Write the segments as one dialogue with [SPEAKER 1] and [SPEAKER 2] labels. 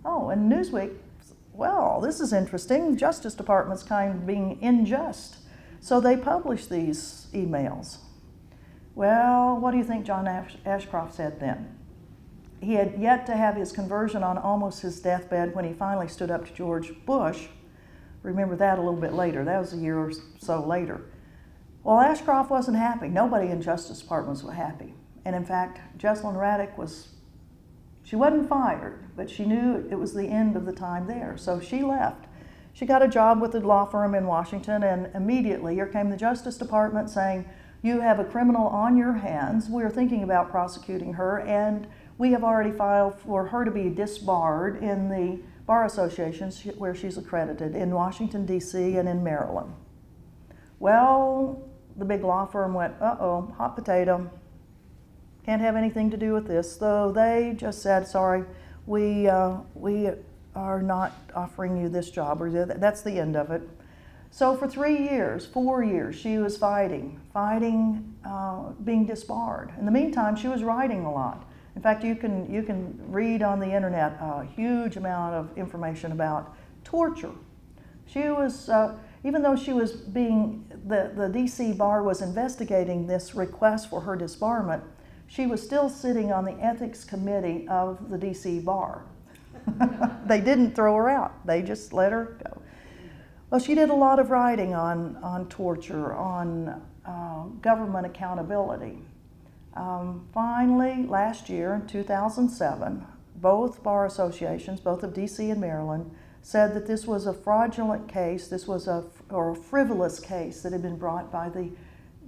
[SPEAKER 1] Oh, and Newsweek, well, this is interesting. The Justice Department's kind of being unjust. So they published these emails. Well, what do you think John Ashcroft said then? He had yet to have his conversion on almost his deathbed when he finally stood up to George Bush. Remember that a little bit later. That was a year or so later. Well, Ashcroft wasn't happy. Nobody in Justice Department was happy. And in fact, Jessalyn Radack she wasn't fired, but she knew it was the end of the time there. So she left. She got a job with a law firm in Washington, and immediately here came the Justice Department saying, you have a criminal on your hands. We're thinking about prosecuting her, and we have already filed for her to be disbarred in the bar associations where she's accredited in Washington, D.C. and in Maryland. Well, the big law firm went, uh-oh, hot potato. Can't have anything to do with this. So they just said, sorry, we are not offering you this job, or that's the end of it. So for 3 years, 4 years, she was fighting, being disbarred. In the meantime, she was writing a lot. In fact, you can read on the internet a huge amount of information about torture. She was, even though she was the DC bar was investigating this request for her disbarment, she was still sitting on the ethics committee of the DC bar. They didn't throw her out, they just let her go. Well, she did a lot of writing on torture, on government accountability. Finally, last year, in 2007, both bar associations, both of DC and Maryland, said that this was a fraudulent case, or a frivolous case that had been brought by the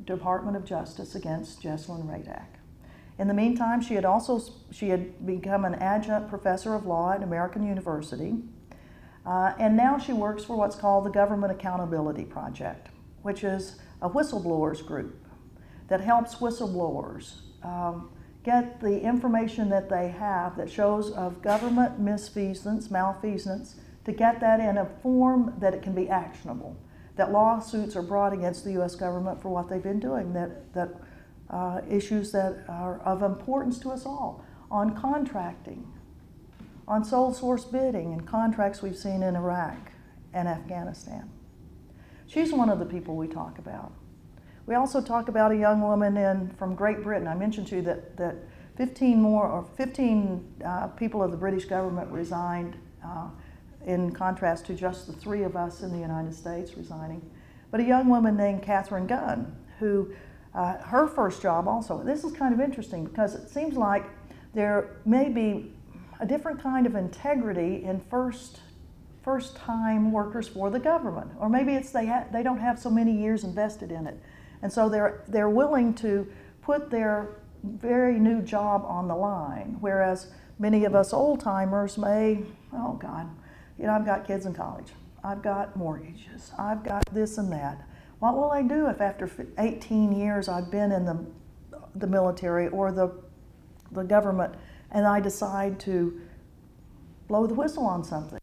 [SPEAKER 1] Department of Justice against Jessalyn Radack. In the meantime, she had become an adjunct professor of law at American University, and now she works for what's called the Government Accountability Project, which is a whistleblowers group that helps whistleblowers get the information that they have that shows of government malfeasance, to get that in a form that it can be actionable, that lawsuits are brought against the U.S. government for what they've been doing, that issues that are of importance to us all, on contracting, on sole source bidding and contracts we've seen in Iraq and Afghanistan. She's one of the people we talk about. We also talk about a young woman from Great Britain. I mentioned to you that 15 people of the British government resigned, in contrast to just the 3 of us in the United States resigning. But a young woman named Catherine Gunn, who her first job also, this is kind of interesting because it seems like there may be a different kind of integrity in first-time workers for the government, or maybe it's they don't have so many years invested in it, and so they're willing to put their very new job on the line, whereas many of us old-timers may, oh God, I've got kids in college, I've got mortgages, I've got this and that. What will I do if after 18 years I've been in the military or the government and I decide to blow the whistle on something,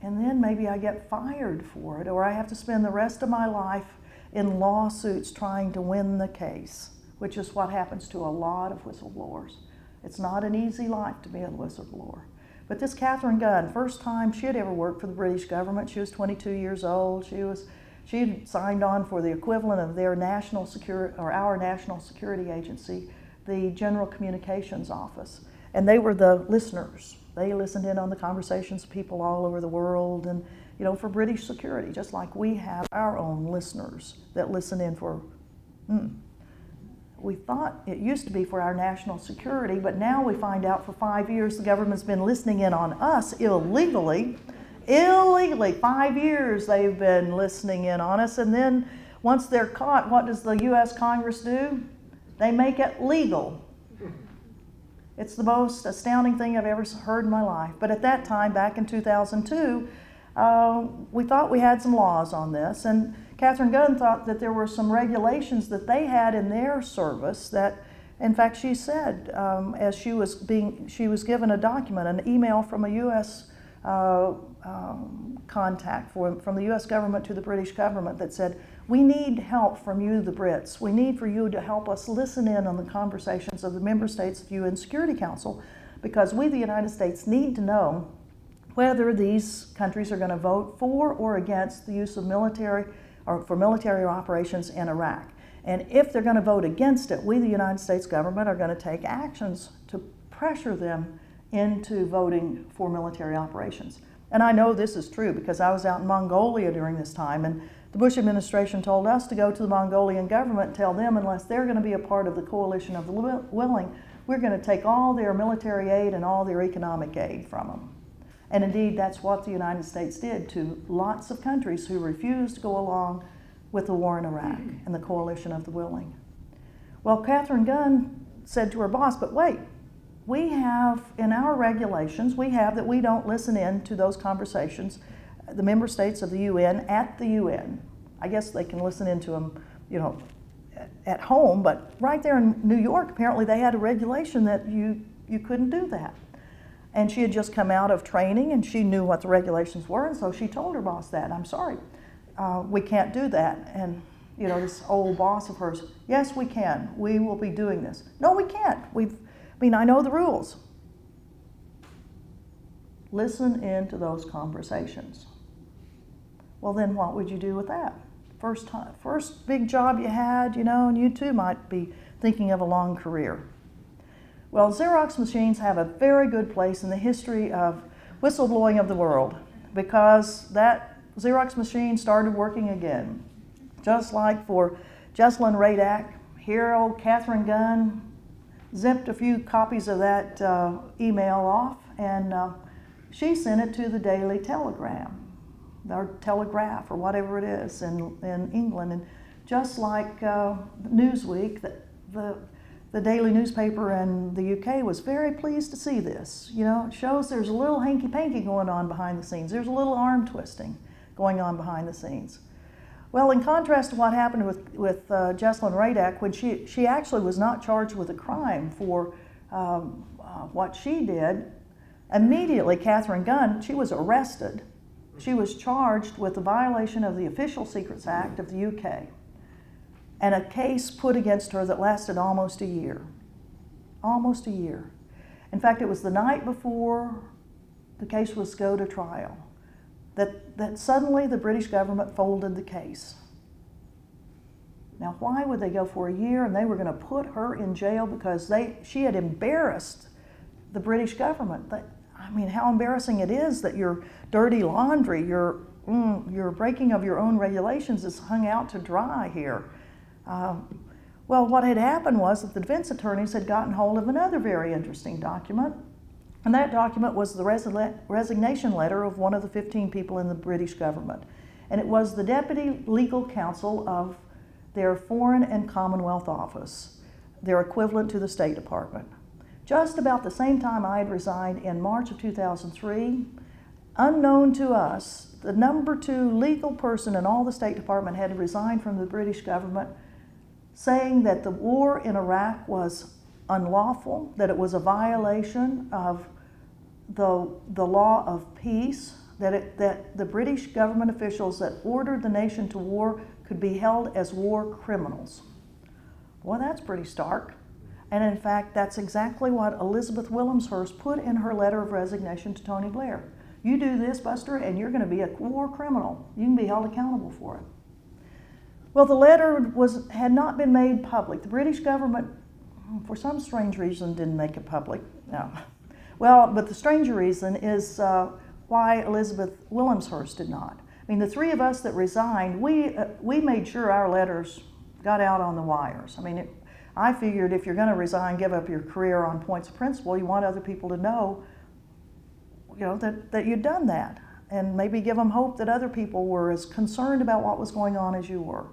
[SPEAKER 1] and then maybe I get fired for it, or I have to spend the rest of my life in lawsuits trying to win the case, which is what happens to a lot of whistleblowers. It's not an easy life to be a whistleblower. But this Catherine Gunn, first time she had ever worked for the British government, she was 22 years old. She had signed on for the equivalent of their national security, or our national security agency, the General Communications Office. And they were the listeners. They listened in on the conversations of people all over the world, and for British security, just like we have our own listeners that listen in for, we thought it used to be for our national security, but now we find out for 5 years the government's been listening in on us illegally. 5 years they've been listening in on us, and then once they're caught, what does the U.S. Congress do? They make it legal. It's the most astounding thing I've ever heard in my life. But at that time, back in 2002, we thought we had some laws on this, and Catherine Gunn thought that there were some regulations that they had in their service that, in fact, she said, as she was given a document, an email from a U.S. Contact from the U.S. government to the British government that said, we need help from you, the Brits. We need for you to help us listen in on the conversations of the member states of the UN Security Council, because we, the United States, need to know whether these countries are going to vote for or against the use of military or for military operations in Iraq. And if they're going to vote against it, we, the United States government, are going to take actions to pressure them into voting for military operations. And I know this is true because I was out in Mongolia during this time, and the Bush administration told us to go to the Mongolian government and tell them unless they're going to be a part of the coalition of the willing, we're going to take all their military aid and all their economic aid from them. And indeed, that's what the United States did to lots of countries who refused to go along with the war in Iraq and the coalition of the willing. Well, Catherine Gunn said to her boss, but wait, we have in our regulations, we have that we don't listen in to those conversations, the member states of the UN at the UN. I guess they can listen into them, you know, at home, but right there in New York, apparently they had a regulation that you couldn't do that. And she had just come out of training and she knew what the regulations were, and so she told her boss that, I'm sorry, we can't do that. And you know, this old boss of hers, yes, we can, we will be doing this. No, we can't, I know the rules. Listen into those conversations. Well, then what would you do with that? First big job you had, you know, and you too might be thinking of a long career. Well, Xerox machines have a very good place in the history of whistleblowing of the world because that Xerox machine started working again. Just like for Jesselyn Radack, here old Catherine Gunn zipped a few copies of that email off, and she sent it to the Daily Telegram, or Telegraph, or whatever it is in England. And just like Newsweek, the daily newspaper in the UK was very pleased to see this. You know, it shows there's a little hanky-panky going on behind the scenes. There's a little arm twisting going on behind the scenes. Well, in contrast to what happened with Jesselyn Radack, when she actually was not charged with a crime for what she did, immediately Catherine Gunn, she was arrested. She was charged with the violation of the Official Secrets Act of the UK, and a case put against her that lasted almost a year. Almost a year. In fact, it was the night before the case was to go to trial that suddenly the British government folded the case. Now, why would they go for a year and they were going to put her in jail because she had embarrassed the British government? I mean, how embarrassing it is that your dirty laundry, your breaking of your own regulations is hung out to dry here. Well, what had happened was that the defense attorneys had gotten hold of another very interesting document, and that document was the resignation letter of one of the 15 people in the British government. And it was the Deputy Legal Counsel of their Foreign and Commonwealth Office, their equivalent to the State Department. Just about the same time I had resigned in March of 2003, unknown to us, the number 2 legal person in all the State Department had resigned from the British government, saying that the war in Iraq was unlawful, that it was a violation of the law of peace, that the British government officials that ordered the nation to war could be held as war criminals. Well, that's pretty stark. And in fact, that's exactly what Elizabeth Willemshurst put in her letter of resignation to Tony Blair. You do this, Buster, and you're going to be a war criminal. You can be held accountable for it. Well, the letter had not been made public. The British government, for some strange reason, didn't make it public. No. Well, but the stranger reason is why Elizabeth Willemshurst did not. I mean, the 3 of us that resigned, we made sure our letters got out on the wires. I mean, I figured if you're going to resign, give up your career on points of principle, you want other people to know, you know, that you'd done that, and maybe give them hope that other people were as concerned about what was going on as you were.